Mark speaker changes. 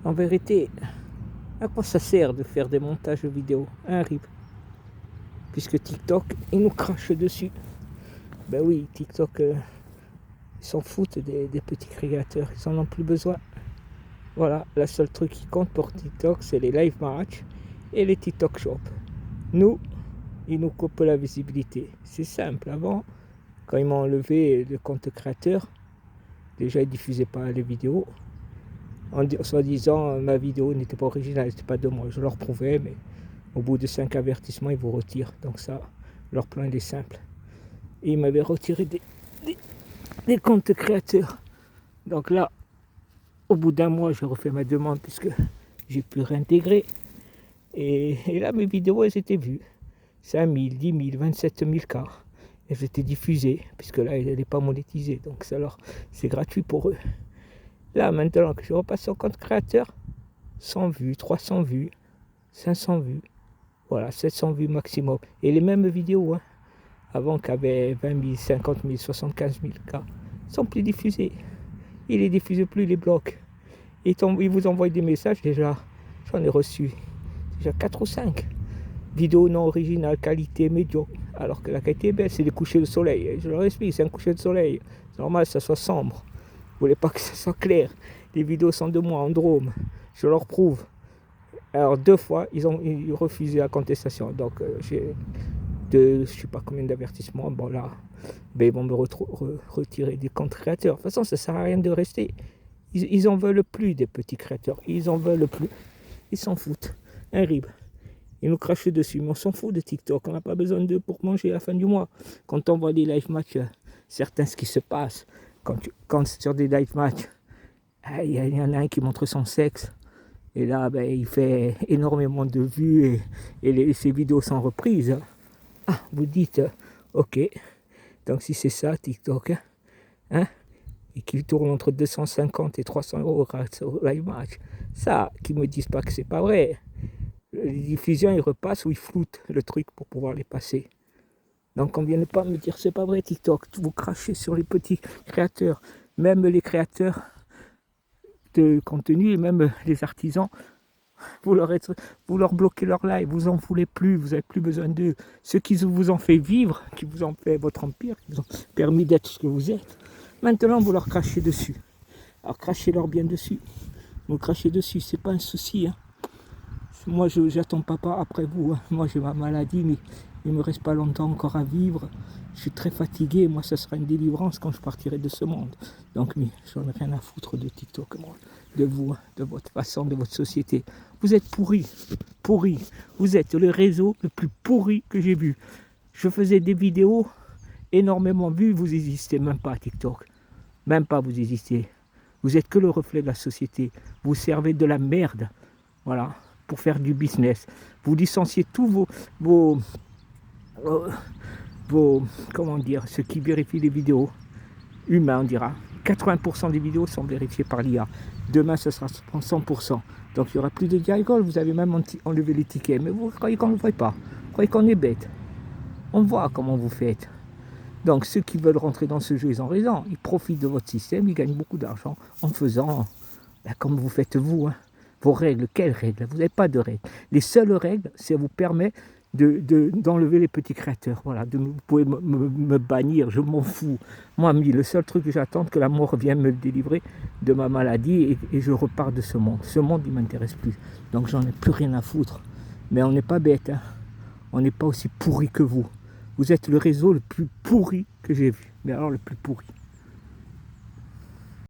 Speaker 1: En vérité, à quoi ça sert de faire des montages vidéo, hein, Rib? Puisque TikTok, ils nous crachent dessus. Ben oui, TikTok, ils s'en foutent des petits créateurs, ils en ont plus besoin. Voilà, le seul truc qui compte pour TikTok, c'est les live match et les TikTok shop. Nous, ils nous coupent la visibilité. C'est simple. Avant, quand ils m'ont enlevé le compte créateur, déjà ils diffusaient pas les vidéos. En soi-disant, ma vidéo n'était pas originale, c'était pas de moi. Je leur prouvais, mais au bout de 5 avertissements, ils vous retirent. Donc ça, leur plan il est simple. Et ils m'avaient retiré des comptes créateurs. Donc là, au bout d'un mois, j'ai refait ma demande puisque j'ai pu réintégrer. Et là, mes vidéos, elles étaient vues. 5 000, 10 000, 27 000 cas. Elles étaient diffusées, puisque là, elle n'est pas monétisée. Donc ça c'est gratuit pour eux. Là, maintenant que je repasse au compte créateur, 100 vues, 300 vues, 500 vues. Voilà, 700 vues maximum. Et les mêmes vidéos, hein, avant qu'avait 20 000, 50 000, 75 000 cas, sont plus diffusées. Ils ne les diffusent plus, les blocs. Ils vous envoient des messages déjà. J'en ai reçu déjà 4 ou 5. Vidéo non originale, qualité médiocre. Alors que la qualité est belle, c'est des couchers de soleil. Je leur explique, c'est un coucher de soleil. C'est normal que ça soit sombre. Vous voulez pas que ça soit clair. Les vidéos sont de moi en drôme. Je leur prouve. Alors 2 fois, ils refusé la contestation. Donc j'ai je ne sais pas combien d'avertissements. Bon là, ben, ils vont me retirer des comptes créateurs. De toute façon, ça ne sert à rien de rester. Ils en veulent plus des petits créateurs. Ils en veulent plus. Ils s'en foutent. Un rib. Ils nous crachent dessus. Mais on s'en fout de TikTok. On n'a pas besoin d'eux pour manger à la fin du mois. Quand on voit des live matchs, certains ce qui se passe. Quand sur des live matchs, il y en a un qui montre son sexe. Et là, ben, il fait énormément de vues et ses vidéos sont reprises. Ah, vous dites, ok, donc si c'est ça, TikTok, hein, et qu'il tourne entre 250 et 300 euros grâce au live match, ça, qu'ils me disent pas que c'est pas vrai. Les diffusions, ils repassent ou ils floutent le truc pour pouvoir les passer. Donc on ne vient pas me dire c'est pas vrai TikTok, vous crachez sur les petits créateurs, même les créateurs de contenu et même les artisans, vous leur bloquez leur live, vous en voulez plus, vous n'avez plus besoin d'eux. Ceux qui vous ont fait vivre, qui vous ont fait votre empire, qui vous ont permis d'être ce que vous êtes, maintenant vous leur crachez dessus. Alors crachez-leur bien dessus. Vous crachez dessus, c'est pas un souci. Hein. Moi, j'attends pas après vous. Hein. Moi, j'ai ma maladie, mais il me reste pas longtemps encore à vivre. Je suis très fatigué. Moi, ça sera une délivrance quand je partirai de ce monde. Donc, mais j'en ai rien à foutre de TikTok, moi, de vous, de votre façon, de votre société. Vous êtes pourris, pourris. Vous êtes le réseau le plus pourri que j'ai vu. Je faisais des vidéos énormément vues. Vous n'existez même pas à TikTok. Même pas, vous existez. Vous êtes que le reflet de la société. Vous servez de la merde. Voilà. Pour faire du business. Vous licenciez tous vos comment dire, ceux qui vérifient les vidéos, humains on dira. 80% des vidéos sont vérifiées par l'IA. Demain, ce sera 100%. Donc, il n'y aura plus de dialogue. Vous avez même enlevé les tickets. Mais vous croyez qu'on ne le voit pas. Vous croyez qu'on est bête. On voit comment vous faites. Donc, ceux qui veulent rentrer dans ce jeu, ils ont raison. Ils profitent de votre système. Ils gagnent beaucoup d'argent en faisant comme vous faites vous. Hein. Vos règles, quelles règles? Vous n'avez pas de règles. Les seules règles, c'est vous permettre d'enlever les petits créateurs. Voilà, vous pouvez me bannir, je m'en fous. Moi, le seul truc que j'attends, que la mort vienne me délivrer de ma maladie et je repars de ce monde. Ce monde, il ne m'intéresse plus. Donc, j'en ai plus rien à foutre. Mais on n'est pas bête. Hein. On n'est pas aussi pourri que vous. Vous êtes le réseau le plus pourri que j'ai vu. Mais alors, le plus pourri.